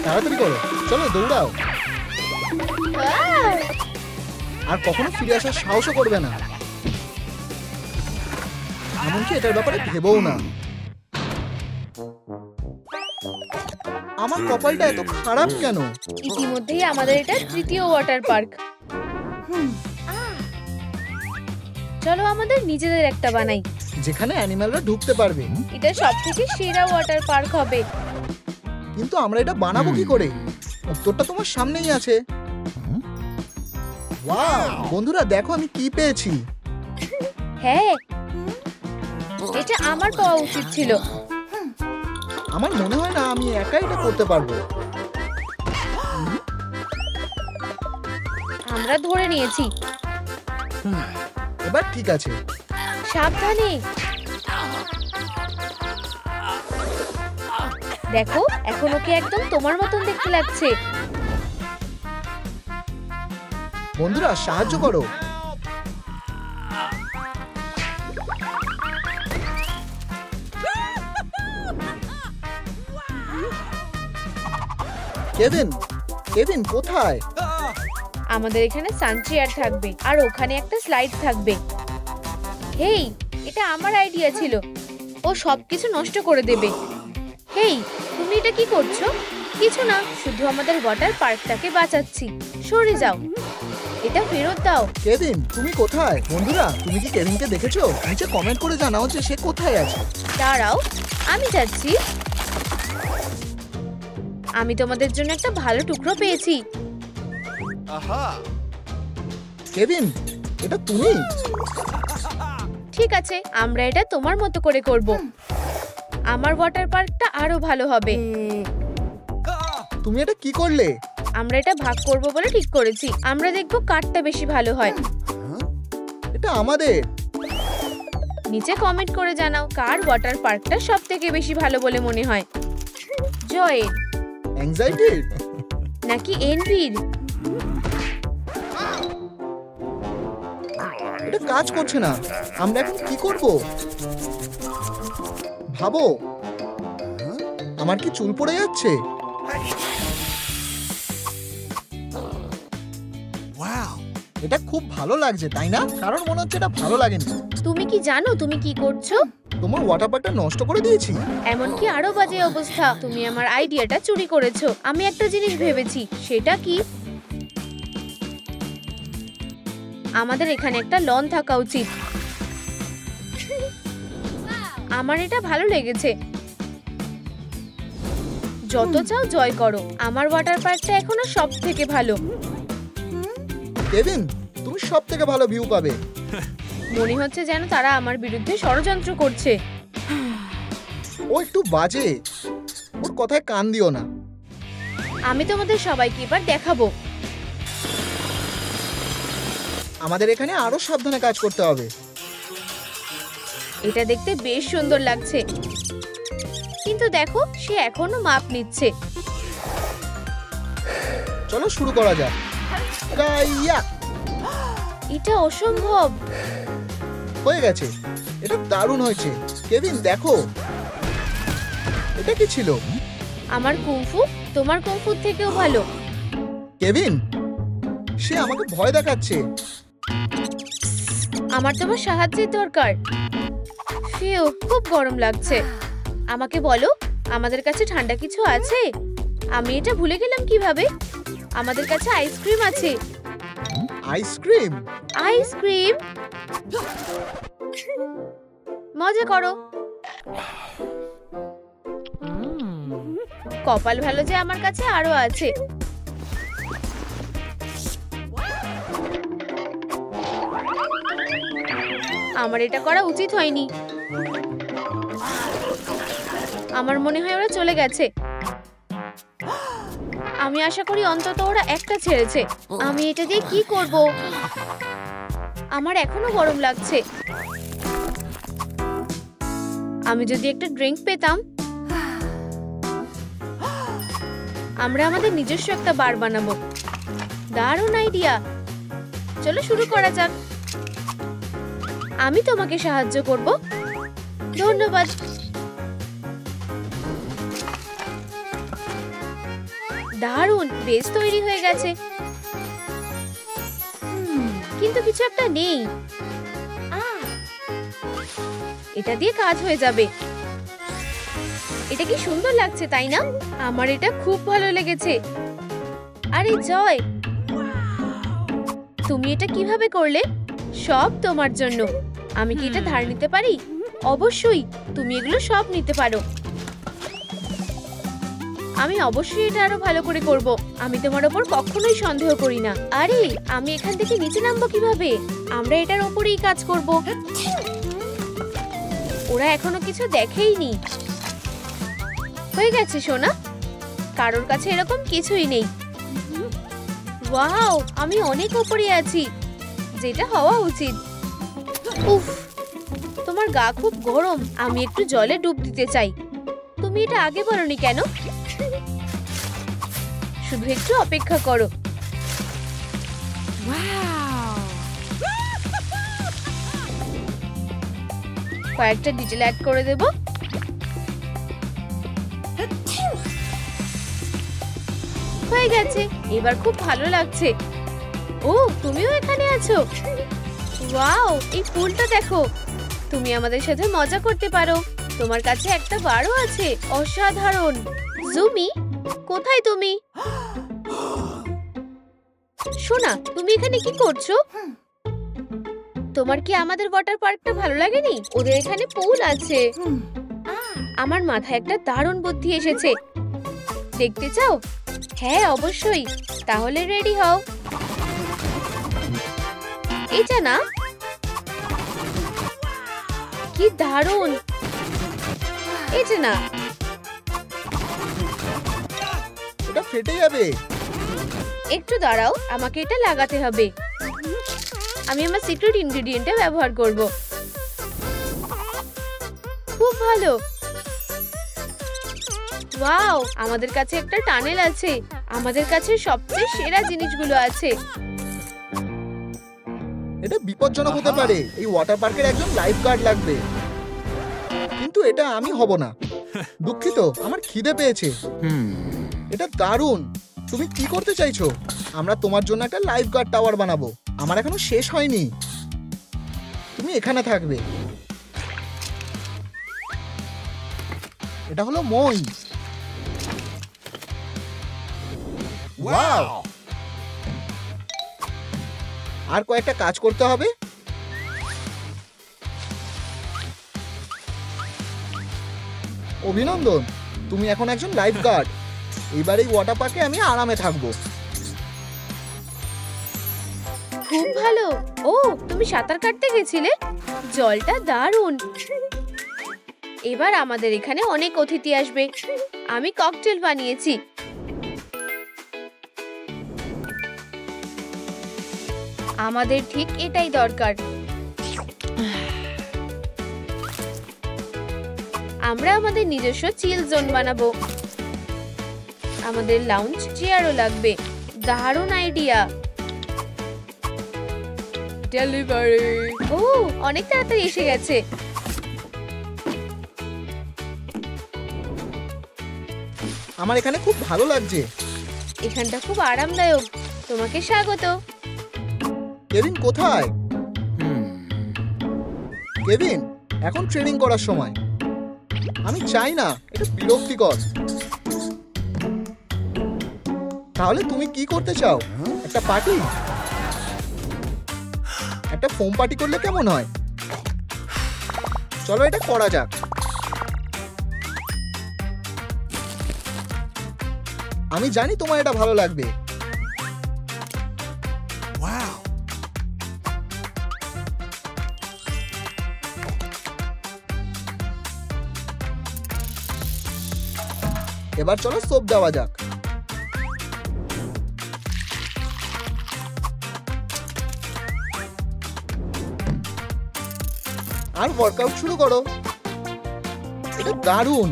তাড়াতাড়ি করো, চলো দৌড়াও। আর কখনো ফিরে আসার সাহসও করবে না, এমনকি এটার ব্যাপারে ভেবেও না। আমার কপালটা এত খারাপ কেন? ইতিমধ্যেই আমাদের এটা তৃতীয় ওয়াটার পার্ক। চলো আমাদের নিজেদের একটা বানাই, যেখানে অ্যানিমালরা ঢুকতে পারবে। এটা সবথেকে সেরা ওয়াটার পার্ক হবে। কিন্তু আমরা এটা বানাবো কি করে? উত্তরটা তোমার সামনেই আছে। ওয়াও, বন্ধুরা দেখো আমি কি পেয়েছি। হ্যাঁ, এটা আমার পাওয়া উচিত ছিল। আমার মনে হয় না আমি একাই এটা করতে পারবো। আমরা ধরে নিয়েছি। এবার ঠিক আছে। সাবধানে। দেখো এখন ওকে একদম তোমার মতন দেখতে লাগছে। বন্ধুরা সাহায্য করো। কেভিন, কেভিন কোথায়? আমাদের এখানে সানচেয়ার থাকবে আর ওখানে একটা স্লাইড থাকবে। হেই, এটা আমার আইডিয়া ছিল। ও সবকিছু নষ্ট করে দেবে। হেই, তুমি এটা কি করছো? কিছু না, শুধু আমাদের ওয়াটার পার্কটাকে বাঁচাচ্ছি। সরে যাও, এটা ফেরত দাও। কেভিন তুমি কোথায়? বন্ধুরা তুমি কি কেভিনকে দেখেছো? নিচে কমেন্ট করে জানাও যে সে কোথায় আছে। দাঁড়াও, আমি যাচ্ছি। আমি তোমাদের জন্য একটা ভালো টুকরো পেয়েছি। কেভিন, এটা তুমি? ঠিক আছে, আমরা এটা তোমার মতো করে করব। আমার ওয়াটার পার্কটা আরো ভালো হবে। তুমি এটা কি করলে? আমরা এটা ভাগ করব বলে ঠিক করেছি। আমরা দেখব কারটা বেশি ভালো হয়। এটা আমাদের। নিচে কমেন্ট করে জানাও কার ওয়াটার পার্কটা সবথেকে বেশি ভালো বলে মনে হয়। জয়ের অ্যাংজাইটির নাকি এনভির? এটা কাজ করছে না। আমরা এখন কি করব? ভাবো, আমার কি চুল পড়ে যাচ্ছে? এটা খুব ভালো লাগছে তাই না? কারণ মনে হচ্ছে এটা ভালো লাগেনি। তুমি কি জানো তুমি কি করছো? তোমার ওয়াটার পার্কটা নষ্ট করে দিয়েছি। এমনকি আরো বাজে অবস্থা। তুমি আমার আইডিয়াটা চুরি করেছো। আমি একটা জিনিস ভেবেছি। সেটা কি? আমাদের এখানে একটা লন থাকা উচিত। আমার এটা ভালো লেগেছে। যত চাও জয় করো। আমার ওয়াটার পার্কটা এখনো সবথেকে ভালো। কেভিন, তুমি সবথেকে ভালো ভিউ পাবে। মনে হচ্ছে যেন তারা আমার বিরুদ্ধে ষড়যন্ত্র করছে। ও একটু বাজে, ওর কথায় কান দিও না। আমি তোমাদের সবাইকে এবার দেখাবো। আমাদের এখানে আরো সাবধানে কাজ করতে হবে। এটা দেখতে বেশ সুন্দর লাগছে, কিন্তু দেখো সে এখনো মাপ নিচ্ছে। চলো শুরু করা যাক। গাইয়া! এটা অসম্ভব। হয়ে গেছে, এটা দারুণ হয়েছে। কেভিন দেখো, এটা কি ছিল? আমার কুংফু তোমার কুংফুর থেকেও ভালো। কেভিন, সে আমাকে ভয় দেখাচ্ছে। আমার তোমার সাহায্যের দরকার। ফিউ, খুব গরম লাগছে। আমাকে বলো, আমাদের কাছে ঠান্ডা কিছু আছে? আমি এটা ভুলে গেলাম কিভাবে। আমাদের কাছে আইসক্রিম আছে। আইসক্রিম? আইসক্রিম? মজা করো। কপাল ভালো যে আমার কাছে আরো আছে। আমার এটা করা উচিত হয়নি। আমার মনে হয় ওরা চলে গেছে। আমি আশা করি অন্তত ওরা একটা ছেড়েছে। আমি এটা দিয়ে কি করব? আমার এখনো গরম লাগছে। আমি যদি একটা ড্রিঙ্ক পেতাম। আমরা আমাদের নিজস্ব একটা বার বানাবো। দারুণ আইডিয়া। চলো শুরু করা যাক। আমি তোমাকে সাহায্য করব। ধন্যবাদ। দারুণ, বেশ তৈরি হয়ে গেছে। কিন্তু কিছু একটা নেই। এটা দিয়ে কাজ হয়ে যাবে। এটা কি সুন্দর লাগছে, তাই না? আমার এটা খুব ভালো লেগেছে। আরে জয়, তুমি এটা কিভাবে করলে? সব তোমার জন্য। আমি কি এটা ধার নিতে পারি? অবশ্যই, তুমি এগুলো সব নিতে পারো। আমি অবশ্যই এটা আরো ভালো করে করব। আমি তোমার ওপর কখনোই সন্দেহ করি না। আরে আমি এখান থেকে নিচে নামবো কিভাবে? আমরা এটার ওপরেই কাজ করব। ওরা এখনো কিছু দেখেইনি। হয়ে গেছে সোনা, কারোর কাছে এরকম কিছুই নেই। ওয়াও, আমি অনেক উপরে আছি, যেটা হওয়া উচিত। উফ, তোমার গা খুব গরম। আমি একটু জলে ডুব দিতে চাই। তুমি এটা আগে বলনি কেন? শুধু একটু অপেক্ষা করো। কয়েকটা ডিটেল অ্যাড করে দেব। হয়ে গেছে, এবার খুব ভালো লাগছে। ও, তুমিও এখানে আছো? ওয়াও, এই ফুলটা দেখো। তুমি আমাদের সাথে মজা করতে পারো। তোমার কাছে একটা বারও আছে। অসাধারণ। জুমি, কোথায় তুমি? সোনা, তুমি এখানে কি করছো? তোমার কি আমাদের ওয়াটার পার্কটা ভালো লাগেনি? ওদের এখানে পুল আছে। আমার মাথায় একটা দারুণ বুদ্ধি এসেছে। দেখতে চাও? হ্যাঁ অবশ্যই। তাহলে রেডি হও। এটা না, কি দারুণ। এটা না, এটা ফেটে যাবে। একটু দাঁড়াও, আমাকে এটা লাগাতে হবে। আমি আমার সিক্রেট ইনগ্রেডিয়েন্টটা ব্যবহার করব। খুব ভালো। ওয়াও, আমাদের কাছে একটা টানেল আছে। আমাদের কাছে সবচেয়ে সেরা জিনিসগুলো আছে। এটা বিপজ্জনক হতে পারে। এই ওয়াটার পার্কের একজন লাইফ গার্ড লাগবে। কিন্তু এটা আমি হব না। দুঃখিত, আমার খিদে পেয়েছে। এটা দারুণ। তুমি কি করতে চাইছো? আমরা তোমার জন্য একটা লাইফ গার্ড টাওয়ার বানাবো। আমার এখনো শেষ হয়নি। তুমি এখানে থাকবে। এটা হলো মই। ওয়াও! আর কয়েকটা কাজ করতে হবে। অভিনন্দন, তুমি এখন একজন লাইফ গার্ড। এবার এই ওয়াটার পার্কে আমি আরামে থাকবো। খুব ভালো। ও, তুমি সাঁতার কাটতে গেছিলে? জলটা দারুণ। এবার আমাদের এখানে অনেক অতিথি আসবে। আমি ককটেল বানিয়েছি। আমাদের ঠিক এটাই দরকার। আমরা আমাদের নিজস্ব চিল জোন বানাবো। আমাদের লাউঞ্জ চেয়ারও লাগবে। দারুণ আইডিয়া। ডেলিভারি। ও, অনেক তাড়াতাড়ি এসে গেছে। আমার এখানে খুব ভালো লাগছে। এখানটা খুব আরামদায়ক। তোমাকে স্বাগত। কেভিন কোথায়? কেভিন, এখন ট্রেনিং করার সময়। আমি চাই না, এটা বিরক্তিকর। তাহলে তুমি কি করতে চাও? একটা পার্টি? একটা ফোম পার্টি করলে কেমন হয়? চলো এটা করা যাক। আমি জানি তোমার এটা ভালো লাগবে। এবার চলো সোপ দেওয়া যাক। আর ওয়ার্কআউট শুরু করো। এটা দারুণ।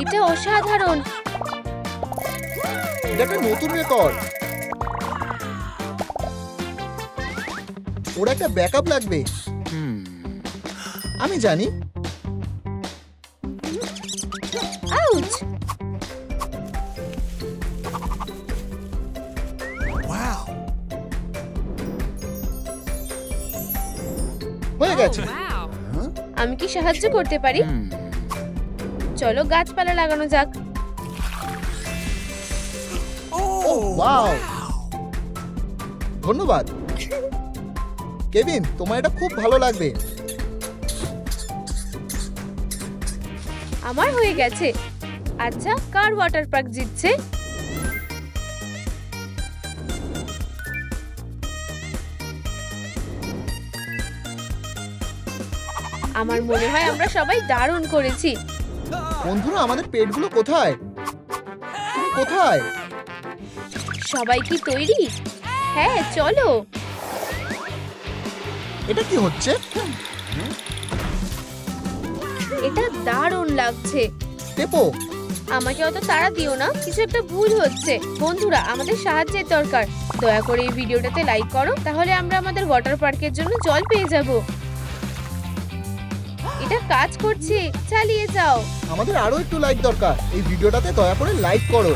এটা অসাধারণ। এটা একটা নতুন রেকর্ড। ওর একটা ব্যাকআপ লাগবে। আমি জানি। আউচ! হয়ে গেছে। আমি কি সাহায্য করতে পারি? চলো গাছপালা লাগানো যাক। ওয়াও, ধন্যবাদ কেভিন, তোমার এটা খুব ভালো লাগবে। আমার হয়ে গেছে। আচ্ছা, কার ওয়াটার পার্ক জিতছে? আমার মনে হয় আমরা সবাই দারুণ করেছি। বন্ধুরা, আমাদের পেটগুলো কোথায়? তুমি কোথায়? সবাই কি তৈরি? হ্যাঁ, চলো। এটা কি হচ্ছে? এটা দারুণ লাগছে। টেপো, আমাকে অত তাড়া দিও না, কিছু একটা ভুল হচ্ছে। বন্ধুরা, আমাদের সাহায্যের দরকার। দয়া করে এই ভিডিওটাতে লাইক করো, তাহলে আমরা আমাদের ওয়াটার পার্কের জন্য জল পেয়ে যাব। এটা কাজ করছে, চালিয়ে যাও। আমাদের আরো একটু লাইক দরকার। এই ভিডিওটাতে দয়া করে লাইক করো।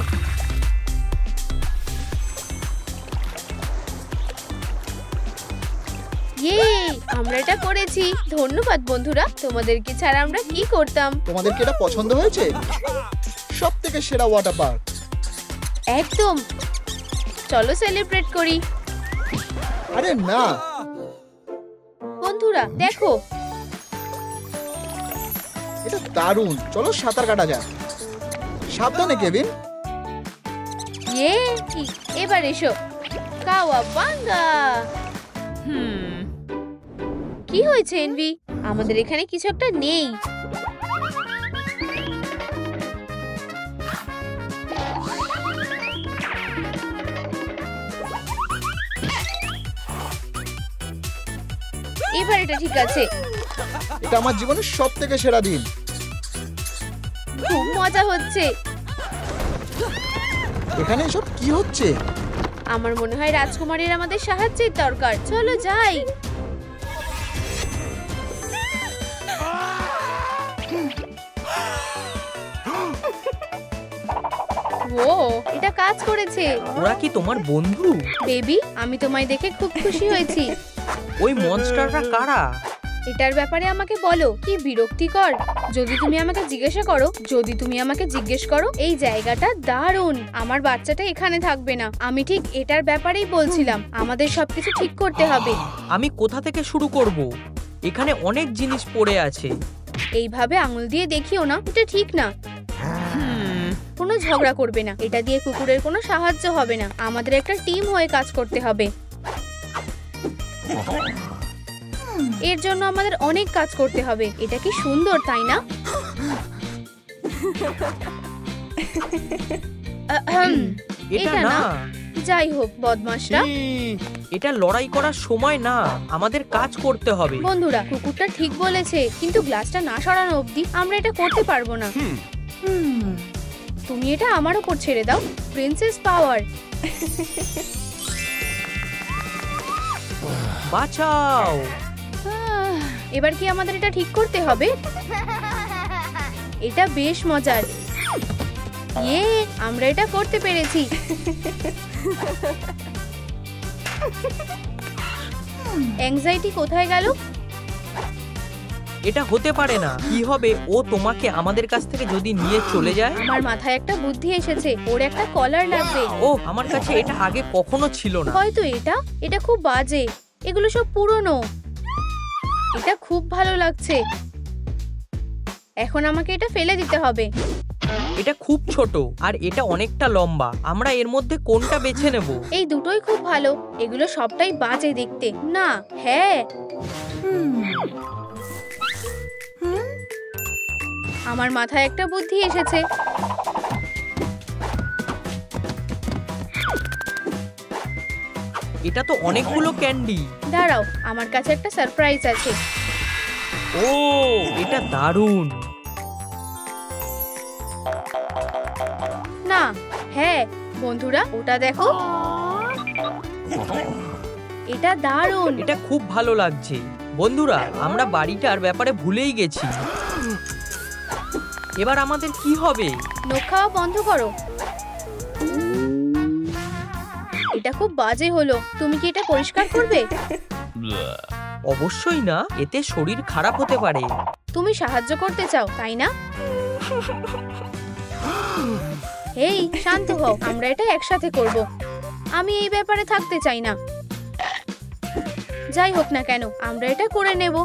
ইয়ে, আমরা এটা করেছি। ধন্যবাদ বন্ধুরা, তোমাদেরকে ছাড়া আমরা কি করতাম। তোমাদের কি এটা পছন্দ হয়েছে? সব থেকে সেরা ওয়াটার পার্ক। একদম। চলো সেলিব্রেট করি। আরে না, বন্ধুরা দেখো, এটা দারুণ। চলো সাঁতার কাটা যাক। সাবধানে কেভিন। ইয়ে, এবার এসো। কাওয়াবাঙ্গা। কি হয়েছে এনভি? আমাদের এখানে কিছু একটা নেই। এবার এটা ঠিক আছে। এটা আমার জীবনের সব থেকে সেরা দিন। খুব মজা হচ্ছে। এখানে এসব কি হচ্ছে? আমার মনে হয় রাজকুমারীর আমাদের সাহায্যের দরকার। চলো যাই। ও, এটা কাজ করেছে। ওরা কি তোমার বন্ধু? বেবি, আমি তোমায় দেখে খুব খুশি হয়েছি। ওই মনস্টাররা কারা? এটার ব্যাপারে আমাকে বলো। কি বিরক্তিকর। যদি তুমি আমাকে জিজ্ঞেস করো, এই জায়গাটা দারুণ। আমার বাচ্চাটা এখানে থাকবে না। আমি ঠিক এটার ব্যাপারেই বলছিলাম। আমাদের সবকিছু ঠিক করতে হবে। আমি কোথা থেকে শুরু করব? এখানে অনেক জিনিস পড়ে আছে। এইভাবে আঙুল দিয়ে দেখিও না, এটা ঠিক না। কোনো ঝগড়া করবে না। এটা দিয়ে কুকুরের কোনো সাহায্য হবে না। আমাদের একটা টিম হয়ে কাজ করতে হবে। এর জন্য আমাদের অনেক কাজ করতে হবে। এটা কি সুন্দর, তাই না? এটা না। যাই হোক, বদমাশরা। এটা লড়াই করার সময় না, আমাদের কাজ করতে হবে। বন্ধুরা, কুকুরটা ঠিক বলেছে, কিন্তু গ্লাসটা না সরানো অবধি আমরা এটা করতে পারবো না। তুমি এটা আমার উপর ছেড়ে দাও। প্রিন্সেস পাওয়ার। বাঁচাও। এবার কি আমাদের এটা ঠিক করতে হবে? এটা বেশ মজার। ইয়ে, আমরা এটা করতে পেরেছি। অ্যাংজাইটি কোথায় গেল? এটা হতে পারে না। কি হবে ও তোমাকে আমাদের কাছ থেকে যদি নিয়ে চলে যায়? আমার মাথায় একটা বুদ্ধি এসেছে। ওর একটা কলার লাগবে। ও, আমার কাছে এটা আগে কখনো ছিল না। হয়তো এটা খুব বাজে। এগুলো সব পুরনো। এটা খুব ভালো লাগছে। এখন আমাকে এটা ফেলে দিতে হবে। এটা খুব ছোট আর এটা অনেকটা লম্বা। আমরা এর মধ্যে কোনটা বেছে নেব? এই দুটোই খুব ভালো। এগুলো সবটাই বাজে দেখতে। না, হ্যাঁ, আমার মাথায় একটা বুদ্ধি এসেছে। এটা তো অনেকগুলো ক্যান্ডি। দাঁড়াও, আমার কাছে একটা সারপ্রাইজ আছে। ও, এটা দারুণ। না, হ্যাঁ বন্ধুরা, ওটা দেখো। এটা দারুণ। এটা খুব ভালো লাগছে। বন্ধুরা, আমরা বাড়িটার ব্যাপারে ভুলেই গেছি। এবার আমাদের কি হবে? নখ খাওয়া বন্ধ করো। এটা খুব বাজে হলো। তুমি কি এটা পরিষ্কার করবে? অবশ্যই না, এতে শরীর খারাপ হতে পারে। তুমি সাহায্য করতে চাও তাই না? এই শান্ত হও, আমরা এটা একসাথে করব। আমি এই ব্যাপারে থাকতে চাই না। যাই হোক না কেন, আমরা এটা করে নেব।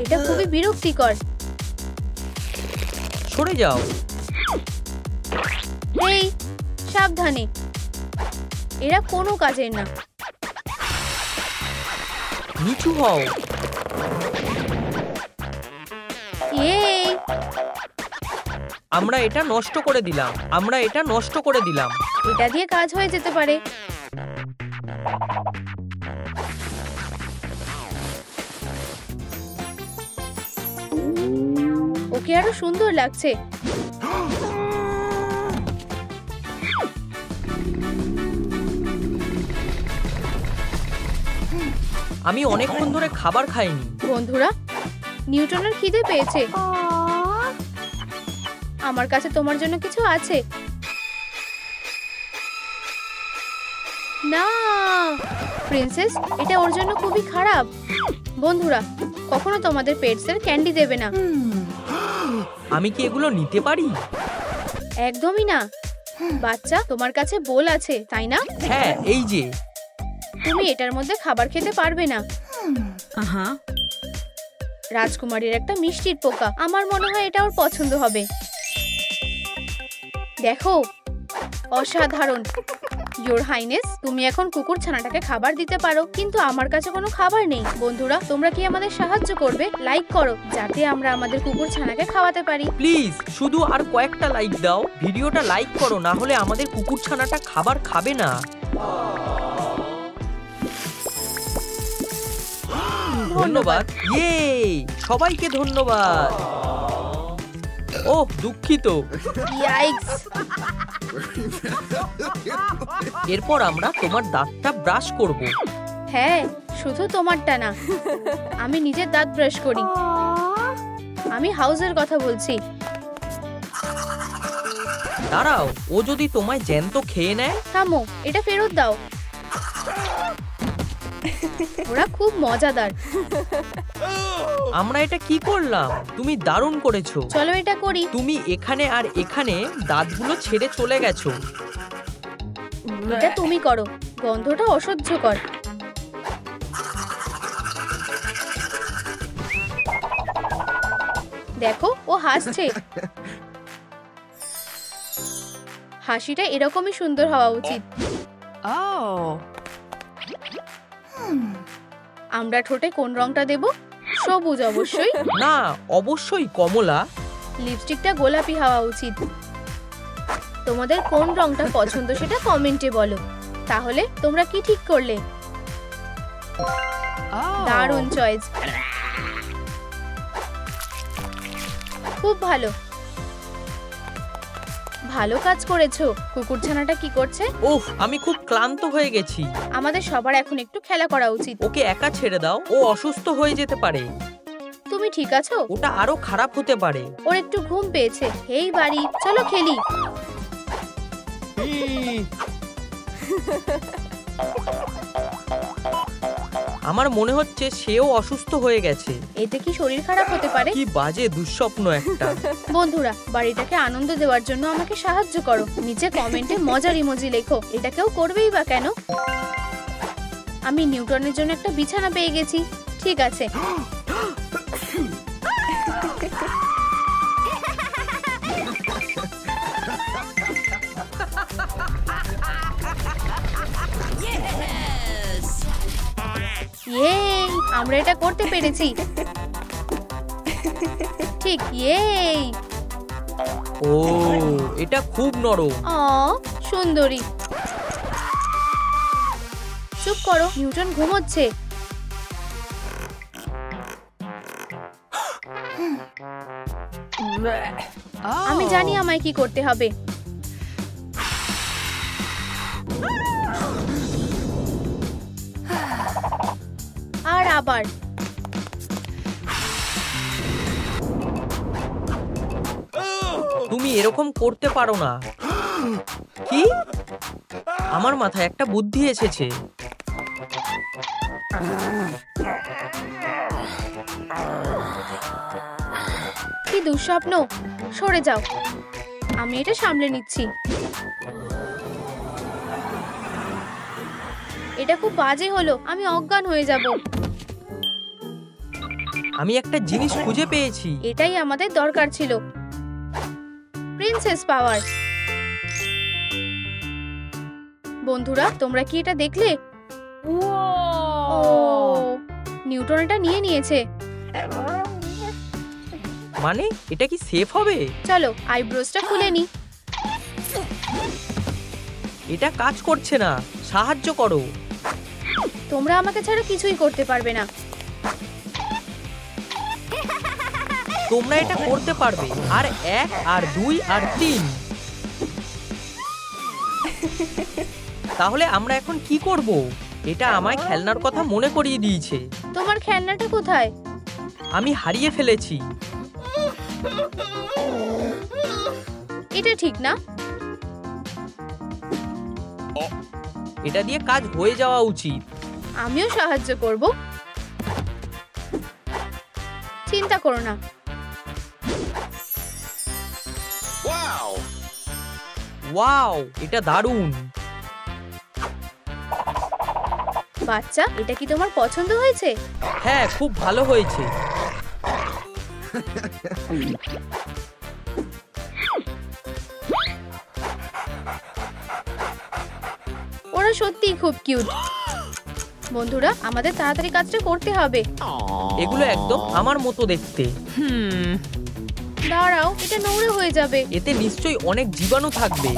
এটা খুবই বিরক্তিকর। সরে যাও। এই সাবধানে, এরা কোনো কাজের না। নিচু হও। এই আমরা এটা নষ্ট করে দিলাম। এটা দিয়ে কাজ হয়ে যেতে পারে। ওকে আরো সুন্দর লাগছে। আমি অনেকক্ষণ ধরে খাবার খাইনি। বন্ধুরা, নিউটনের খিদে পেয়েছে। আমার কাছে তোমার জন্য কিছু আছে। না প্রিন্সেস, এটা ওর জন্য খুবই খারাপ। বন্ধুরা, কখনো তোমাদের পেটসের ক্যান্ডি দেবে না। আমি কি এগুলো নিতে পারি? একদমই না। বাচ্চা, তোমার কাছে বোল আছে তাই না? হ্যাঁ, এই যে। তুমি এটার মধ্যে খাবার খেতে পারবে না। রাজকুমারীর একটা মিষ্টির পোকা, আমার মনে হয় এটা ওর পছন্দ হবে। দেখো, অসাধারণ। ইয়োর হাইনেস, তুমি এখন কুকুর ছানাটাকে খাবার দিতে পারো, কিন্তু আমার কাছে কোনো খাবার নেই। বন্ধুরা, তোমরা কি আমাদের সাহায্য করবে? লাইক করো যাতে আমরা আমাদের কুকুর ছানাকে খাওয়াতে পারি। প্লিজ শুধু আর কয়েকটা লাইক দাও। ভিডিওটা লাইক করো, না হলে আমাদের কুকুর ছানাটা খাবার খাবে না। ধন্যবাদ। ইয়ে, সবাইকে ধন্যবাদ। ওহ, দুঃখিত। ইয়াইক্স! এরপর আমরা তোমার দাঁতটা ব্রাশ করব। হ্যাঁ, শুধু তোমারটা না, আমি নিজের দাঁত ব্রাশ করি। আমি হাউসের কথা বলছি। দাঁড়াও, ও যদি তোমায় জ্যান্ত খেয়ে নেয়? থামো, এটা ফেরত দাও। ওরা খুব মজাদার। আমরা এটা কি করলাম? তুমি দারুণ করেছো। চলো এটা করি। তুমি এখানে আর এখানে দাঁতগুলো ছেড়ে চলে গেছো। এটা তুমি করো, গন্ধটা অসহ্যকর। দেখো, ও হাসছে। হাসিটা এরকমই সুন্দর হওয়া উচিত। আমরা ঠোঁটে কোন রংটা দেব? সবুজ অবশ্যই। না, অবশ্যই কমলা। লিপস্টিকটা গোলাপি হওয়া উচিত। তোমাদের কোন রংটা পছন্দ সেটা কমেন্টে বলো। তাহলে তোমরা কি ঠিক করলে? দারুণ চয়েস, খুব ভালো। ভালো কাজ করেছো। কুকুরছানাটা কি করছে? ওহ, আমি খুব ক্লান্ত হয়ে গেছি। আমাদের সবার এখন একটু খেলা করা উচিত। ওকে একা ছেড়ে দাও, ও অসুস্থ হয়ে যেতে পারে। তুমি ঠিক আছো? ওটা আরো খারাপ হতে পারে। ওর একটু ঘুম পেয়েছে। হেই বাড়ি, চলো খেলি। আমার মনে হচ্ছে সেও অসুস্থ হয়ে গেছে। এতে কি শরীর খারাপ হতে পারে? কি বাজে দুঃস্বপ্ন একটা। বন্ধুরা, বাড়িটাকে আনন্দ দেওয়ার জন্য আমাকে সাহায্য করো। নিচে কমেন্টে মজার ইমোজি লেখো। এটা কেউ করবেই বা কেন? আমি নিউটনের জন্য একটা বিছানা পেয়ে গেছি। ঠিক আছে। ইয়ে, আমরা এটা করতে পেরেছি। ঠিক, ইয়ে। ও, এটা খুব নরম। সুন্দরী। চুপ করো, নিউটন ঘুমোচ্ছে। আমি জানি আমায় কি করতে হবে। আর আবার। তুমি এরকম করতে পারো না। কি? আমার মাথায় একটা বুদ্ধি এসেছে। কি দুঃস্বপ্ন, সরে যাও, আমি এটা সামলে নিচ্ছি। এটা খুব বাজে হলো, আমি অজ্ঞান হয়ে যাব। আমি একটা জিনিস খুঁজে পেয়েছি। এটাই আমাদের দরকার ছিল, প্রিন্সেস পাওয়ার। বন্ধুরা, তোমরা কি এটা দেখলে? ও, নিউটন এটা নিয়ে নিয়েছে। মানে এটা কি সেফ হবে? চলো আইব্রোসটা খুলে নি। এটা কাজ করছে না, সাহায্য করো। তোমরা আমাকে ছাড়া কিছুই করতে পারবে না। তোমরা এটা করতে পারবে। আর 1 আর 2 আর 3। তাহলে আমরা এখন কি করব? এটা আমায় খেলনার কথা মনে করিয়ে দিয়েছে। তোমার খেলনাটা কোথায়? আমি হারিয়ে ফেলেছি। এটা ঠিক না। এটা দিয়ে কাজ হয়ে যাওয়া উচিত। আমিও সাহায্য করব, চিন্তা করো না। ওয়াও, এটা দারুণ। বাচ্চা, এটা কি তোমার পছন্দ হয়েছে? হ্যাঁ, খুব ভালো হয়েছে। ওরা সত্যিই খুব কিউট। বন্ধুরা, আমাদের তাড়াতাড়ি কাজটা করতে হবে। এগুলো একদম আমার মতো দেখতে। দাঁড়াও, এটা নোংরা হয়ে যাবে। এতে নিশ্চয়ই অনেক জীবাণু থাকবে।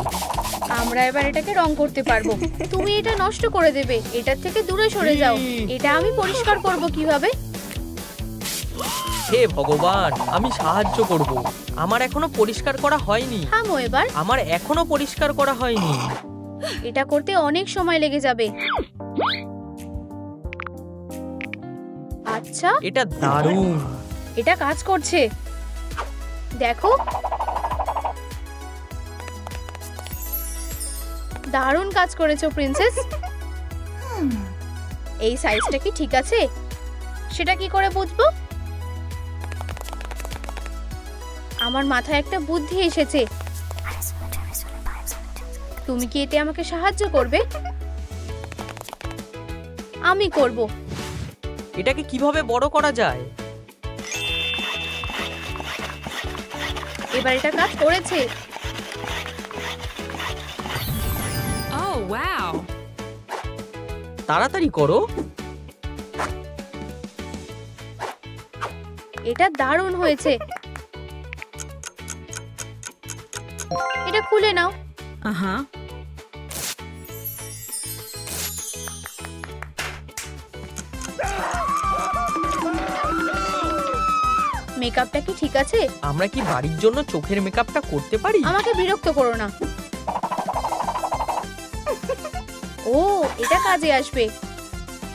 আমরা এবার এটাকে রং করতে পারবো। তুমি এটা নষ্ট করে দেবে, এটার থেকে দূরে সরে যাও। এটা আমি পরিষ্কার করব কিভাবে? হে ভগবান, আমি সাহায্য করব। আমার এখনো পরিষ্কার করা হয়নি। থামো এবার। আমার এখনো পরিষ্কার করা হয়নি। এটা করতে অনেক সময় লেগে যাবে। আচ্ছা, এটা দারুণ। এটা কাজ করছে, দেখো। দারুণ কাজ করেছো প্রিন্সেস। এই সাইজটা কি ঠিক আছে? সেটা কি করে বুঝবো? আমার মাথায় একটা বুদ্ধি এসেছে। তুমি কি এতে আমাকে সাহায্য করবে? আমি করব। এটাকে কিভাবে বড় করা যায়? এবার এটা কাজ করেছে। Oh, wow. তাড়াতাড়ি করো। এটা দারুণ হয়েছে। এটা খুলে নাও। Uh-huh. মেকআপটা কি ঠিক আছে? আমরা কি বাড়ির জন্য চোখের মেকআপটা করতে পারি? আমাকে বিরক্ত করো না। ও, এটা কাজে আসবে।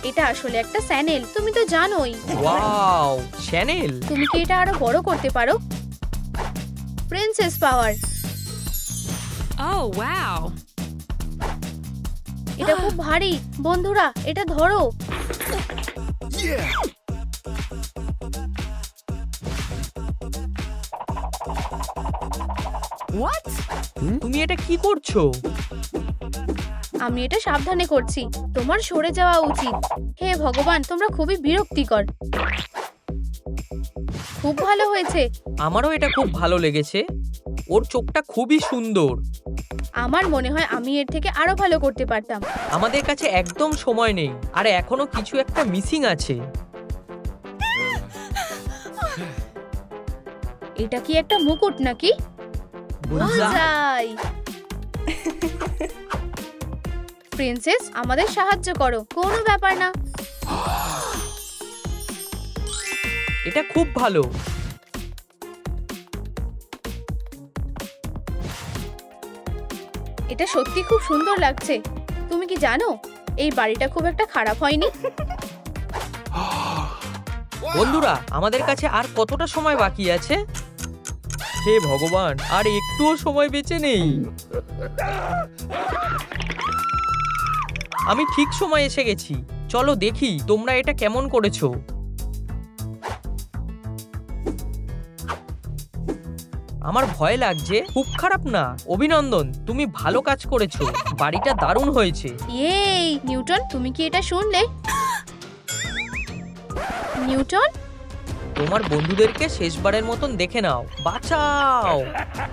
এটা আসলে একটা স্যানেল, তুমি তো জানোই। Wow, channel. তুমি কি এটা আরো বড় করতে পারো? প্রিন্সেস পাওয়ার। Oh, wow. এটা খুব ভারী। বন্ধুরা, এটা ধরো। What? তুমি এটা কি করছো? আমি এটা সাবধানে করছি। তোমার সরে যাওয়া উচিত। হে ভগবান, তোমরা খুবই বিরক্তিকর। খুব ভালো হয়েছে। আমারও এটা খুব ভালো লেগেছে। ওর চোখটা খুবই সুন্দর। আমার মনে হয় আমি এর থেকে আরো ভালো করতে পারতাম। আমাদের কাছে একদম সময় নেই, আর এখনো কিছু একটা মিসিং আছে। এটা কি একটা মুকুট নাকি? বুঝাই। প্রিন্সেস, আমাদের সাহায্য করো। কোনো ব্যাপার না। এটা খুব ভালো। এটা সত্যি খুব সুন্দর লাগছে। তুমি কি জানো, এই বাড়িটা খুব একটা খারাপ হয়নি। বন্ধুরা, আমাদের কাছে আর কতটা সময় বাকি আছে? হে ভগবান, আর একটুও সময় বেঁচে নেই। আমি ঠিক সময় এসে গেছি। চলো দেখি তোমরা এটা কেমন করেছো। আমার ভয় লাগছে। খুব খারাপ না, অভিনন্দন, তুমি ভালো কাজ করেছো, বাড়িটা দারুণ হয়েছে। এই নিউটন, তুমি কি এটা শুনলে? নিউটন, তোমার বন্ধুদেরকে শেষবারের মতন দেখে নাও, বাঁচাও।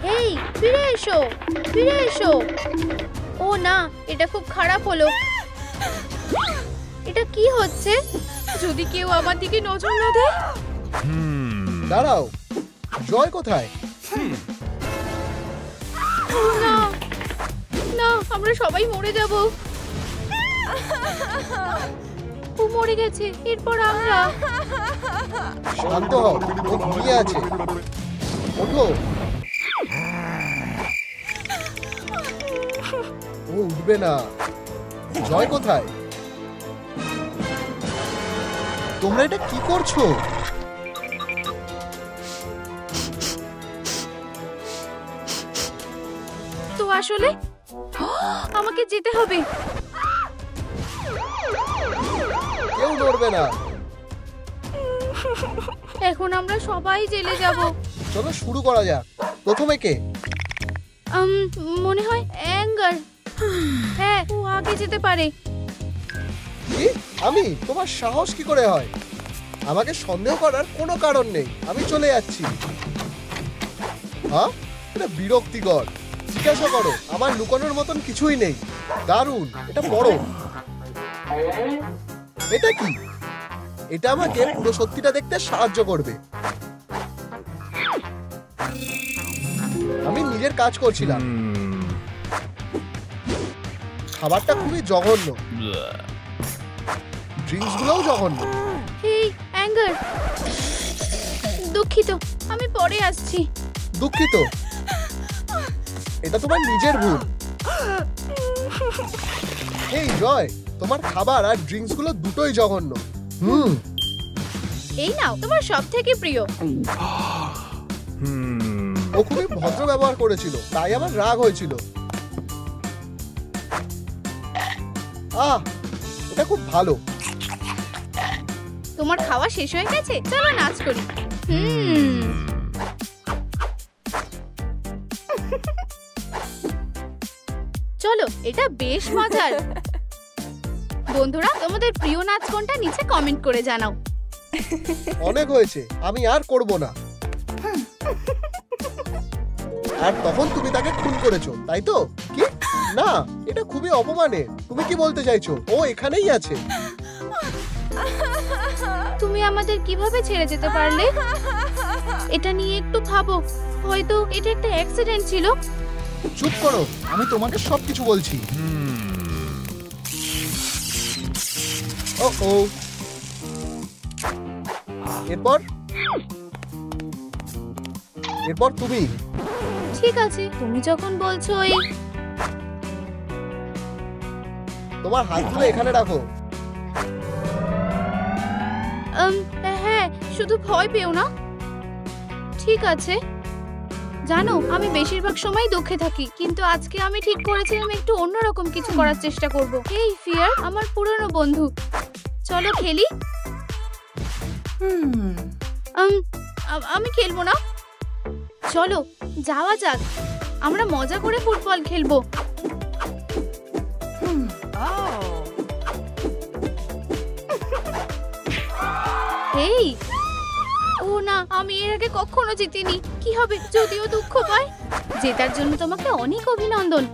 হেই, ফিরে এসো, ফিরে এসো। ও না, এটা খুব খারাপ হলো। এটা কি হচ্ছে? যদি কেউ আমার দিকে নজর না দেয়। দাঁড়াও, জয় কোথায়? ও না, না, আমরা সবাই মরে যাব। ও মরে গেছে, এরপর আমরা। শান্ত হও, ও ঘুমিয়ে আছে। ওঠো। ও উঠবে না। জয় কোথায়? তোমরা এটা কি করছো? তো আসলে আমাকে যেতে হবে। কেউ নড়বে না। এখন আমরা সবাই জেলে যাব। চলো শুরু করা যাক। প্রথমে কে? মনে হয় অ্যাঙ্গার। হ্যাঁ, ও আগে যেতে পারে। কি? আমি? তোমার সাহস কি করে হয়? আমাকে সন্দেহ করার কোনো কারণ নেই, আমি চলে যাচ্ছি। হ্যাঁ, এটা বিরক্তিকর। জিজ্ঞাসা করো, আমার লুকানোর মতন কিছুই নেই। দারুণ, এটা বড়। এটা কি? এটা আমাকে পুরো সত্যিটা দেখতে সাহায্য করবে। আমি নিজের কাজ করছিলাম। খাবারটা খুবই জঘন্য, ড্রিঙ্কস গুলোও জঘন্য। হেই অ্যাঙ্গার, দুঃখিত, আমি পরে আসছি। দুঃখিত, এটা তোমার নিজের ভুল। এই জয়, তোমার খাবার আর ড্রিঙ্কস গুলো দুটোই জঘন্য। এই নাও তোমার সবথেকে প্রিয়। ও খুবই ভদ্র ব্যবহার করেছিল, তাই আমার রাগ হয়েছিল। এটা খুব ভালো। তোমার খাওয়া শেষ হয়ে গেছে, চলো নাচ করি। চলো, এটা বেশ মজার। বন্ধুরা, তোমাদের প্রিয় নাচ কোনটা নিচে কমেন্ট করে জানাও। অনেক হয়েছে, আমি আর করব না। আর তখন তুমি তাকে খুন করেছো, তাই তো? কি না, এটা খুবই অপমানের। তুমি কি বলতে চাইছো? ও এখানেই আছে। তুমি আমাদের কিভাবে ছেড়ে যেতে পারলে? এটা নিয়ে একটু ভাবো, হয়তো এটা একটা অ্যাক্সিডেন্ট ছিল। চুপ করো, আমি তোমাকে সবকিছু বলছি। ও এরপর এরপর তুমি। ঠিক আছে, তুমি যখন বলছো। তোমার হাতগুলো এখানে রাখো। হ্যাঁ, শুধু ভয় পেও না। ঠিক আছে। জানো, আমি বেশিরভাগ সময় দুঃখে থাকি, কিন্তু আজকে আমি ঠিক করেছিলাম একটু অন্যরকম কিছু করার চেষ্টা করব। এই ফিয়ার আমার পুরনো বন্ধু, চলো খেলি। আমি খেলবো না, চলো যাওয়া যাক, আমরা মজা করে ফুটবল খেলবো। এই, ও না, আমি এর আগে কখনো জিতিনি। কি হবে যদিও দুঃখ পায়? জেতার জন্য তোমাকে অনেক অভিনন্দন।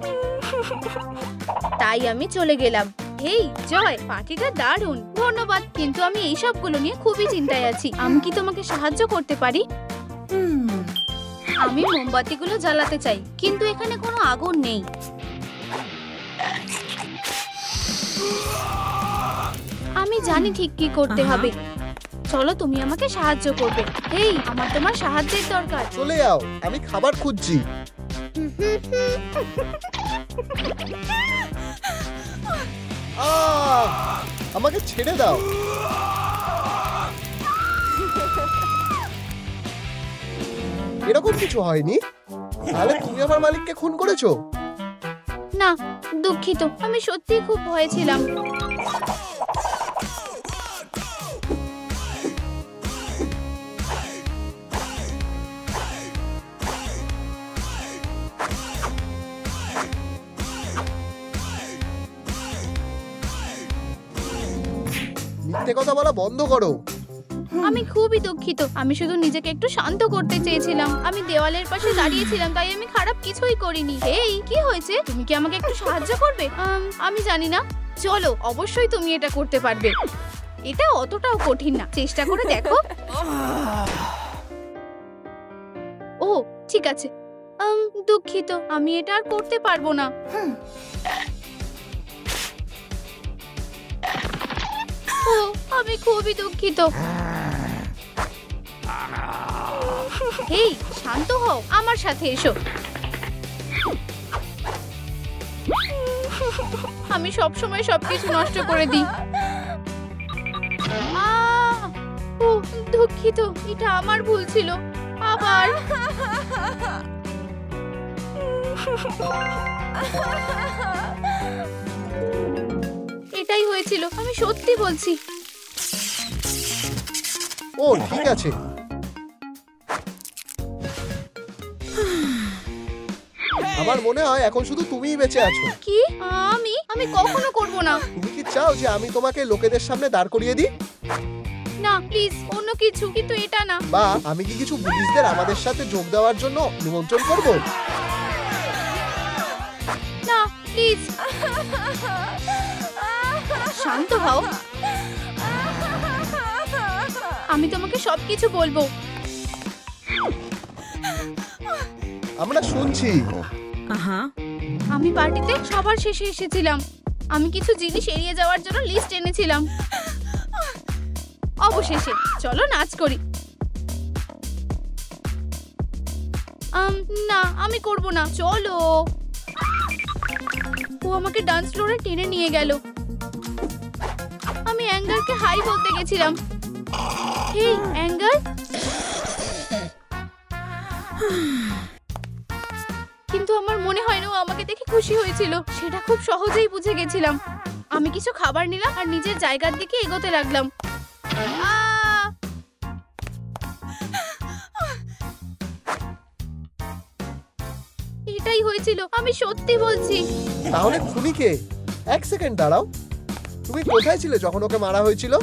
তাই আমি চলে গেলাম। এই জয়, পার্টিটা দারুণ, ধন্যবাদ, কিন্তু আমি এই সবগুলো নিয়ে খুবই চিন্তায় আছি। আমি কি তোমাকে সাহায্য করতে পারি? আমি মোমবাতিগুলো জ্বালাতে চাই, কিন্তু এখানে কোনো আগুন নেই। আমি জানি ঠিক কি করতে হবে। চলো, তুমি আমাকে সাহায্য করবে। এই, আমার তোমার সাহায্যের দরকার। চলে যাও, আমি খাবার খুঁজছি। আমাকে ছেড়ে দাও। এরকম কিছু হয়নি। তাহলে তুমি আমার মালিককে খুন করেছো? না, দুঃখিত, আমি সত্যিই খুব ভয়ে ছিলাম। মিথ্যে কথা বলা বন্ধ করো। আমি খুবই দুঃখিত। আমি শুধু নিজেকে একটু শান্ত করতে চেয়েছিলাম। আমি দেওয়ালের পাশে দাঁড়িয়েছিলাম, তাই আমি খারাপ কিছুই করিনি। এই কি হয়েছে? তুমি কি আমাকে একটু সাহায্য করবে? আমি জানি না। চলো, অবশ্যই তুমি এটা করতে পারবে। এটা অতটাও কঠিন না, চেষ্টা করে দেখো। ও ঠিক আছে। দুঃখিত, আমি এটা আর করতে পারবো না। ও আমি খুবই দুঃখিত। হেই, শান্ত হও, আমার সাথে এসো। আমি সব সময় সবকিছু নষ্ট করে দিই। ও দুঃখিত, এটা আমার ভুল ছিল। আবার এটাই হয়েছিল, আমি সত্যি বলছি। ও ঠিক আছে। আমার মনে হয় এখন শুধু তুমিই বেঁচে আছো। কি? আমি কখনো করব না। তুমি কি চাও যে আমি তোমাকে লোকেদের সামনে দাঁড় করিয়ে দিই? না প্লিজ, অন্য কিছু, কিন্তু এটা না। বা আমি কি কিছু বুদ্ধিস্টদের আমাদের সাথে যোগ দেওয়ার জন্য নিমন্ত্রণ করব? না প্লিজ, শান্ত হও। আমি তোমাকে সবকিছু বলবো। আমরা শুনছি। আমি পার্টিতে সবার শেষে এসেছিলাম। আমি কিছু জিনিস এড়িয়ে যাওয়ার জন্য লিস্ট এনেছিলাম। অবশেষে চলো নাচ করি। না আমি করব না, চলো। ও আমাকে ডান্স ফ্লোরে টেনে নিয়ে গেল। আমি অ্যাঙ্গারকে হাই বলতে গেছিলাম। হেই অ্যাঙ্গার। কিন্তু আমার মনে হয় না ও আমাকে দেখে খুশি হয়েছিল। সেটা খুব সহজেই বুঝে গেছিলাম। আমি কিছু খাবার নিলাম আর নিজের জায়গার দিকে এগোতে লাগলাম। এটাই হয়েছিল, আমি সত্যি বলছি। তাহলে খুনি কে? এক সেকেন্ড দাঁড়াও। তুমি কোথায় ছিলে যখন ওকে মারা হয়েছিল?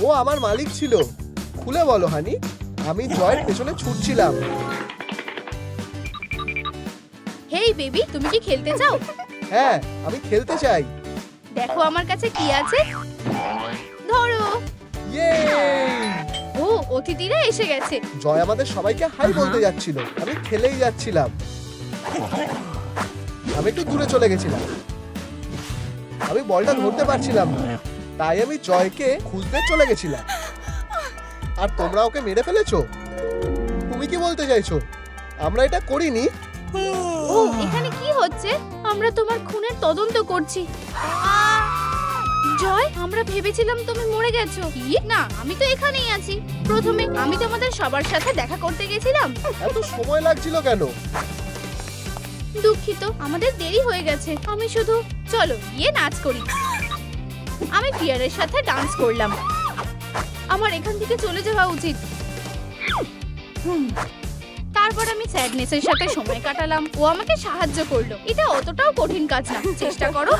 ও আমার মালিক ছিল। খুলে বলো হানি। আমি জয়ের পেছনে ছুটছিলাম। হেই বেবি, তুমি কি খেলতে চাও? হ্যাঁ, আমি খেলতে চাই। দেখো আমার কাছে কি আছে, ধরো। ইয়ে! ও অতিথিরা এসে গেছে। জয় আমাদের সবাইকে হাই বলতে যাচ্ছিল। আমি খেলেই যাচ্ছিলাম। আমি একটু দূরে চলে গেছিলাম। আমি বলটা ধরতে পারছিলাম না, তাই আমি জয়কে খুঁজতে চলে গেছিলাম। আর তোমরা ওকে মেরে ফেলেছো? তুমি কি বলতে চাইছো? আমরা এটা করিনি। ও এখানে কি হচ্ছে? আমরা তোমার খুনের তদন্ত করছি। জয়, আমরা ভেবেছিলাম তুমি মরে গেছো। কি না, আমি তো এখানেই আছি। প্রথমে আমি তোমাদের সবার সাথে দেখা করতে গেছিলাম। এত সময় লাগছিল কেন? দুঃখিত, আমাদের দেরি হয়ে গেছে। আমি শুধু চলো গিয়ে নাচ করি। আমি পিয়ারের সাথে ডান্স করলাম। আমার এখান থেকে চলে যাওয়া উচিত। তারপর আমি স্যাডনেসের সাথে সময় কাটালাম। ও আমাকে সাহায্য করলো। এটা অতটাও কঠিন কাজ না, চেষ্টা করো।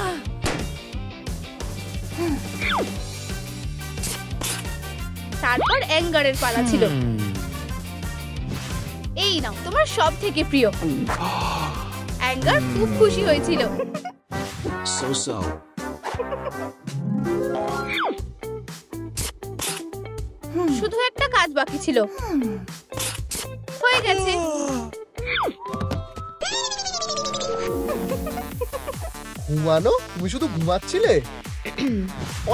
তারপর অ্যাঙ্গারের পালা ছিল। এই নাও তোমার সব থেকে প্রিয়। অ্যাঙ্গার খুব খুশি হয়েছিল। শুধু একটা কাজ বাকি ছিল। হয়ে গেছে। ঘুমানো? তুমি শুধু ঘুমাচ্ছিলে?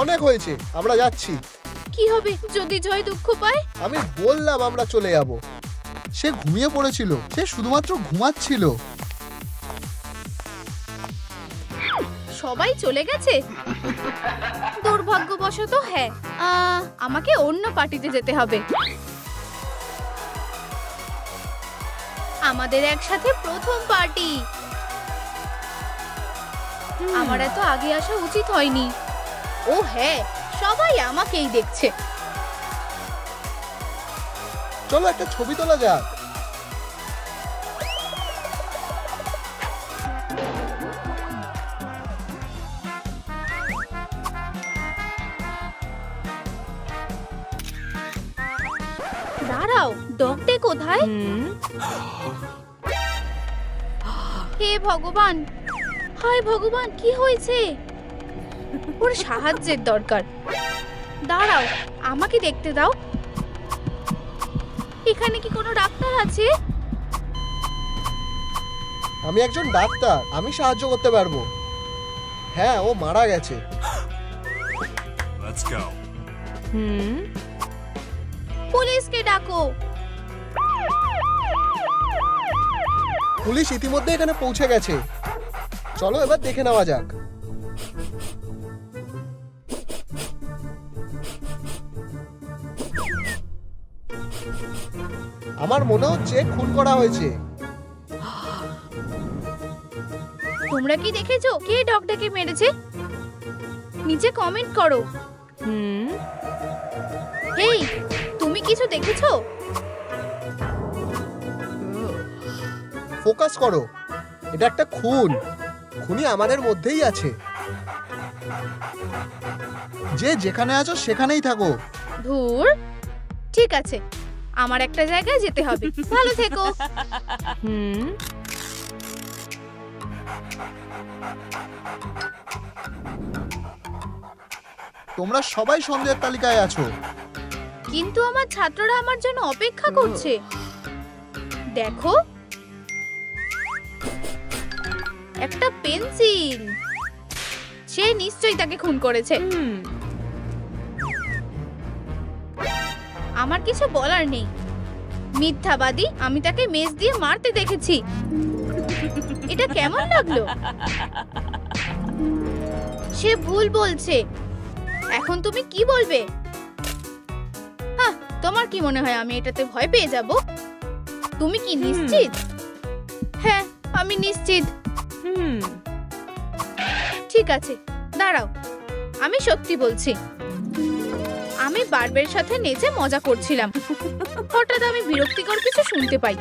অনেক হয়েছে, আমরা যাচ্ছি। কি হবে যদি জয় দুঃখ পায়? আমি বললাম আমরা চলে যাব। সে ঘুমিয়ে পড়েছিল। সে শুধুমাত্র ঘুমাচ্ছিল। সবাই চলে গেছে? দুর্ভাগ্যবশত হ্যাঁ। আমাকে অন্য পার্টিতে যেতে হবে। আমাদের একসাথে প্রথম পার্টি। আমার এত আগে আসা উচিত হয়নি। ও হ্যাঁ, সবাই আমাকেই দেখছে। চলো একটা ছবি তোলা যাক। ডগটা কোথায়? হে ভগবান, হায় ভগবান, কি হয়েছে? ওর সাহায্যের দরকার। দাঁড়াও, আমাকে দেখতে দাও। এখানে কি কোনো ডাক্তার আছে? আমি একজন ডাক্তার, আমি সাহায্য করতে পারবো। হ্যাঁ, ও মারা গেছে। Let's go. পুলিশকে ডাকো। পুলিশ ইতিমধ্যে এখানে পৌঁছে গেছে। চলো এবার দেখে নেওয়া যাক। আমার মনে হচ্ছে খুন করা হয়েছে। তোমরা কি দেখেছো কে ডগটাকে মেরেছে? নিচে কমেন্ট করো। হেই, তুমি কিছু দেখেছো? ফোকাস করো, এটা একটা খুন। খুনি আমাদের মধ্যেই আছে। যে যেখানে আছো সেখানেই থাকো। ধুর, ঠিক আছে, আমার একটা জায়গায় যেতে হবে। ভালো থেকো। তোমরা সবাই সন্দেহের তালিকায় আছো। কিন্তু আমার ছাত্ররা আমার জন্য অপেক্ষা করছে। দেখো, একটা পেন্সিল। সে নিশ্চয়ই তাকে খুন করেছে। আমার কিছু বলার নেই। মিথ্যাবাদী, আমি তাকে মেজ দিয়ে মারতে দেখেছি। এটা কেমন লাগলো? সে ভুল বলছে। এখন তুমি কি বলবে? তোমার কি মনে হয় আমি এটাতে ভয় পেয়ে যাব? তুমি কি নিশ্চিত? হ্যাঁ, আমি নিশ্চিত। ঠিক আছে, দাঁড়াও, আমি সত্যি বলছি। আমি বারবের সাথে নেচে মজা করছিলাম। হঠাৎ আমি বিরক্তিকর কিছু শুনতে পাই।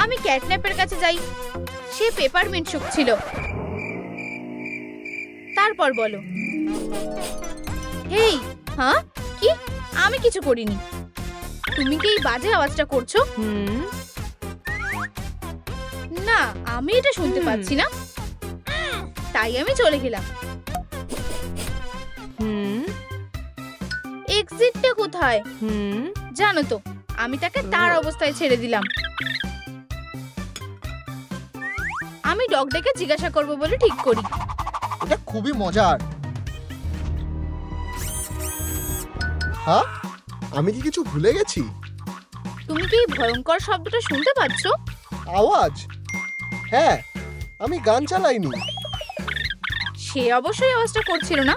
আমি ক্যাটন্যাপের কাছে যাই। সে পেপারমিন্ট শুকছিল। তারপর বলো। হেই, হ্যাঁ, কি? আমি কিছু করিনি। তুমি কি এই বাজে আওয়াজটা করছো? না, আমি এটা শুনতে পাচ্ছি না। তাই আমি চলে গেলাম। এক্সিটটা কোথায়? জানো তো, আমি তাকে তার অবস্থায় ছেড়ে দিলাম। আমি ডগটাকে জিজ্ঞাসা করব বলে ঠিক করি। এটা খুবই মজার। হ্যাঁ, আমি কি কিছু ভুলে গেছি? তুমি কি এই ভয়ঙ্কর শব্দটা শুনতে পাচ্ছ? আওয়াজ? হ্যাঁ, আমি গান চালাইনি। সে অবশ্যই আওয়াজটা করছিল না।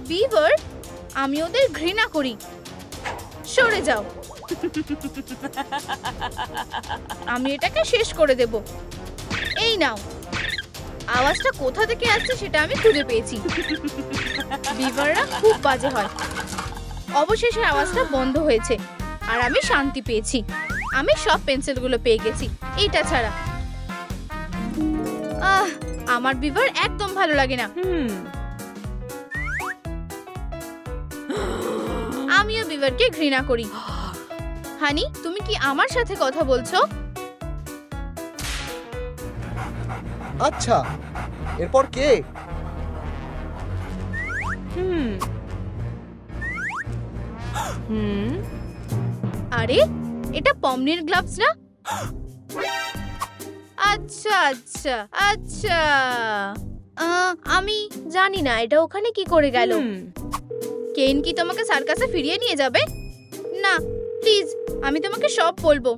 বিভার, আমি ওদের ঘৃণা করি। সরে যাও। আমি এটাকে শেষ করে দেব। এই নাও। আওয়াজটা কোথা থেকে আসছে সেটা আমি খুঁজে পেয়েছি। বিভাররা খুব বাজে হয়। অবশেষে আওয়াজটা বন্ধ হয়েছে আর আমি শান্তি পেয়েছি। আমি সব পেন্সিলগুলো পেয়ে গেছি, এইটা ছাড়া। আমার বিভার একদম ভালো লাগে না। আমিও বিভারকে ঘৃণা করি। হানি, তুমি কি আমার সাথে কথা বলছো? আচ্ছা, এরপর কে? আরে, এটা পমনির গ্লাভস না? আচ্ছা আচ্ছা আচ্ছা, আমি জানি না এটা ওখানে কি করে গেল। কেন কি তোমাকে সার্কাসে ফিরিয়ে নিয়ে যাবে? না, প্লিজ, আমি তোমাকে সব বলবো।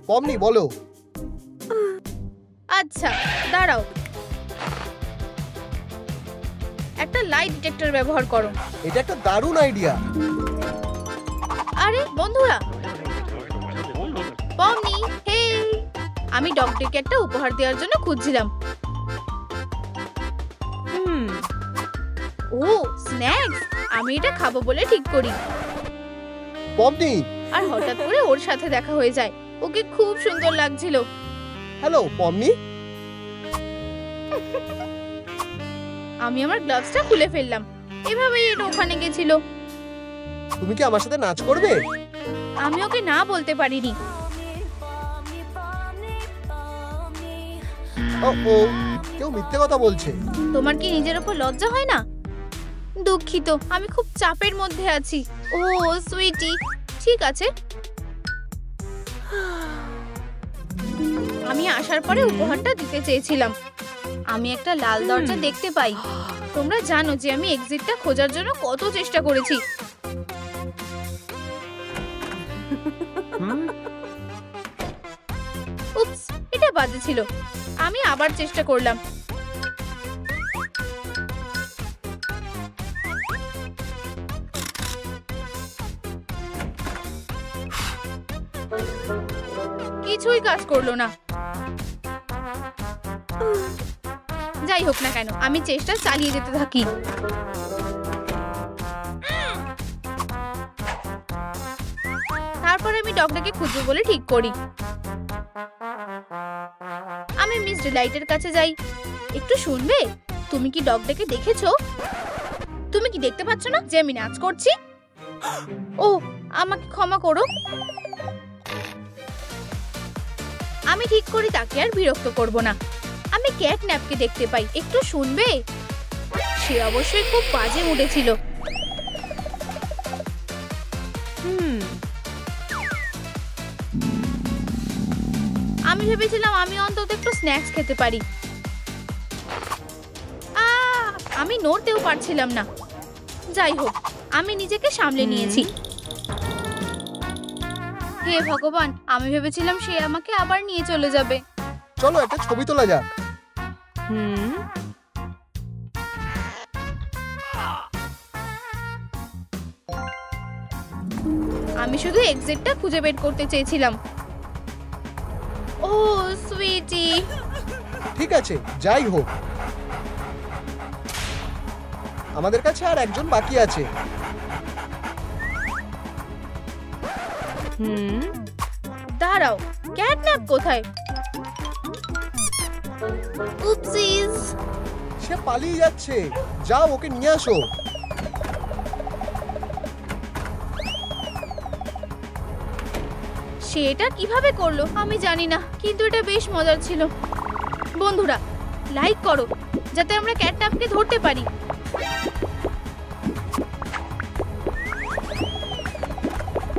পমনি, বলো। আচ্ছা, দাঁড়াও। একটা লাইট ডিটেক্টর ব্যবহার করো। এটা একটা দারুণ আইডিয়া। আরে বন্ধুরা, পমনি, হে, আমি ডগটিকে একটা উপহার দেওয়ার জন্য খুঁজছিলাম। ও, স্ন্যাক্স। আমি এটা খাবো বলে ঠিক করি। পমনি, আর হঠাৎ করে ওর সাথে দেখা হয়ে যায়। ওকে খুব সুন্দর লাগছিল। হ্যালো পম্মি। আমি আমার গ্লাভসটা খুলে ফেললাম, এভাবেই এটা ওখানে গেছিল। তুমি কি আমার সাথে নাচ করবে? আমি ওকে না বলতে পারিনি। ও ও, কেউ মিথ্যে কথা বলছে। তোমার কি নিজের উপর লজ্জা হয় না? দুঃখিত, আমি খুব চাপের মধ্যে আছি। ও সুইটি, ঠিক আছে। আমি আসার পরে উপহারটা দিতে চেয়েছিলাম। আমি একটা লাল দরজা দেখতে পাই। তোমরা জানো যে আমি এক্সিটটা খোঁজার জন্য কত চেষ্টা করেছি। উপস, এটা বাজে ছিল। আমি আবার চেষ্টা করলাম। কিছুই কাজ করলো না। যাই হোক না কেন, আমি চেষ্টা চালিয়ে যেতে থাকি। তারপর আমি ডগটাকে খুঁজবো বলে ঠিক করি। আমি মিস ডিলাইটের কাছে যাই। একটু শুনবে? তুমি কি ডগটাকে দেখেছো? তুমি কি দেখতে পাচ্ছ না যে আমি নাচ করছি? ও, আমাকে ক্ষমা করো। আমি ঠিক করি তাকে আর বিরক্ত করব না। আমি ক্যাটন্যাপকে দেখতে পাই। একটু শুনবে? সে অবশ্যই খুব বাজে মুডে ছিল। আমি ভেবেছিলাম আমি অন্তত একটু স্ন্যাক্স খেতে পারি। আমি নড়তেও পারছিলাম না। যাই হোক, আমি নিজেকে সামলে নিয়েছি। হে ভগবান, আমি ভেবেছিলাম সে আমাকে আবার নিয়ে চলে যাবে। চলো একটা ছবি তোলা যাক। আমি শুধু এক্সিটটা খুঁজে বের করতে চেয়েছিলাম। ও সুইটি। ঠিক আছে, যাই হোক, আমাদের কাছে আর একজন বাকি আছে। দাঁড়াও, ক্যাটন্যাপ কোথায়? উপসিস। সে পালিয়ে যাচ্ছে। যাও ওকে নিয়ে আসো। সে এটা কিভাবে করলো আমি জানি না, কিন্তু এটা বেশ মজার ছিল। বন্ধুরা, লাইক করো যাতে আমরা ক্যাটন্যাপকে ধরতে পারি।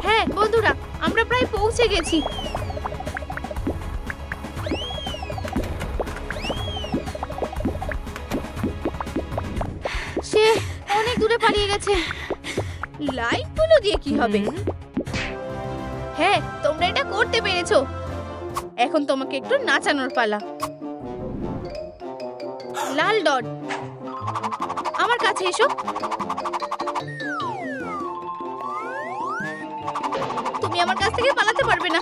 হ্যাঁ বন্ধুরা, আমরা প্রায় পৌঁছে গেছি। সে অনেক দূরে পালিয়ে গেছে। লাইটগুলো দিয়ে কি হবে? হ্যাঁ, তোমরা এটা করতে পেরেছো। এখন তোমাকে একটু নাচানোর পালা। লাল ডট, আমার কাছে এসো। তুমি আমার কাছ থেকে পালাতে পারবে না।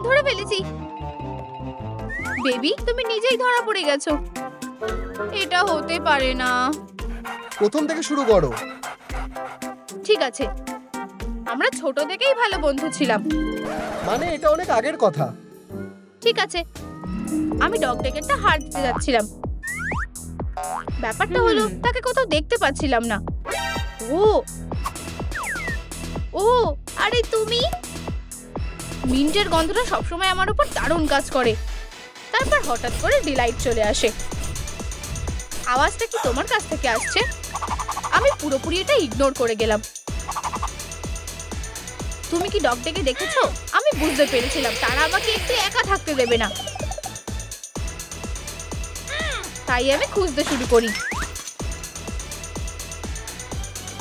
ধরে ফেলেছি। বেবি, তুমি নিজেই ধরা পড়ে গেছো। এটা হতে পারে না। প্রথম থেকে শুরু করো। ঠিক আছে, আমরা ছোট থেকেই ভালো বন্ধু ছিলাম। মানে এটা অনেক আগের কথা। ঠিক আছে, আমি ডগটাকে একটা হার দিতে যাচ্ছিলাম। ব্যাপারটা হলো তাকে কোথাও দেখতে পাচ্ছিলাম না। ও ও, আরে তুমি। মিন্টের গন্ধটা সবসময় আমার উপর দারুণ কাজ করে। তারপর হঠাৎ করে ডিলাইট চলে আসে। আওয়াজটা কি তোমার কাছ থেকে আসছে? আমি পুরোপুরি এটা ইগনোর করে গেলাম। তুমি কি ডগটাকে দেখেছো? আমি বুঝতে পেরেছিলাম তারা আমাকে একটু একা থাকতে দেবে না, তাই আমি খুঁজতে শুরু করি।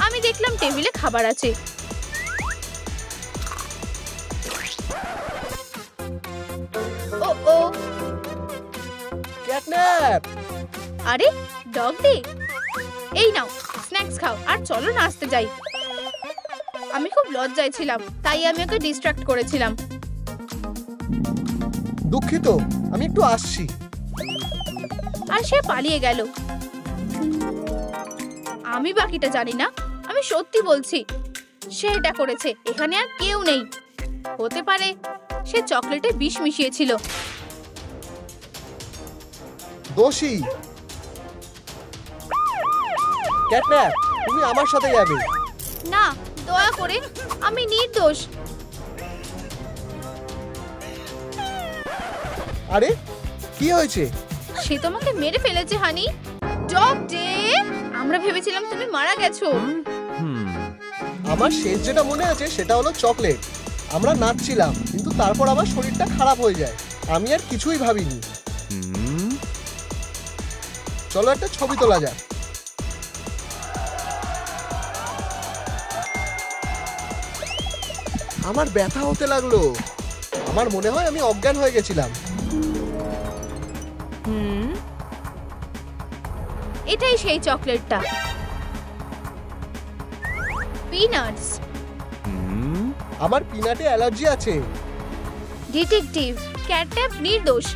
আমি দেখলাম টেবিলে খাবার আছে। ও ও, ক্যাটন্যাপ। আরে ডগ ডে, এই নাও স্ন্যাক্স খাও আর চলো নাচতে যাই। আমি খুব লজ্জায় ছিলাম, তাই আমি ওকে ডিস্ট্রাক্ট করেছিলাম। দুঃখিত, আমি একটু আসছি। আর সে পালিয়ে গেল। আমি বাকিটা জানি না, আমি সত্যি বলছি সে এটা করেছে। এখানে আর কেউ নেই। হতে পারে সে চকলেটে বিষ মিশিয়েছিল। দোষী ক্যাটন্যাপ, তুমি আমার সাথে যাবে। না, দয়া করে, আমি নির্দোষ। আরে কি হয়েছে? সে তোমাকে মেরে ফেলেছে হানি। ডগ ডে, আমরা ভেবেছিলাম তুমি মারা গেছো। আমার শেষ যেটা মনে আছে সেটা হলো চকলেট। আমরা নাচছিলাম, কিন্তু তারপর আমার শরীরটা খারাপ হয়ে যায়। আমি আর কিছুই ভাবিনি। চলো একটা ছবি তোলা যাক। আমার ব্যথা হতে লাগলো। আমার মনে হয় আমি অজ্ঞান হয়ে গেছিলাম। এটাই সেই চকলেটটা। পিনাটস। আমার পিনাটে অ্যালার্জি আছে। ডিটেকটিভ, ক্যাটন্যাপ নির্দোষ।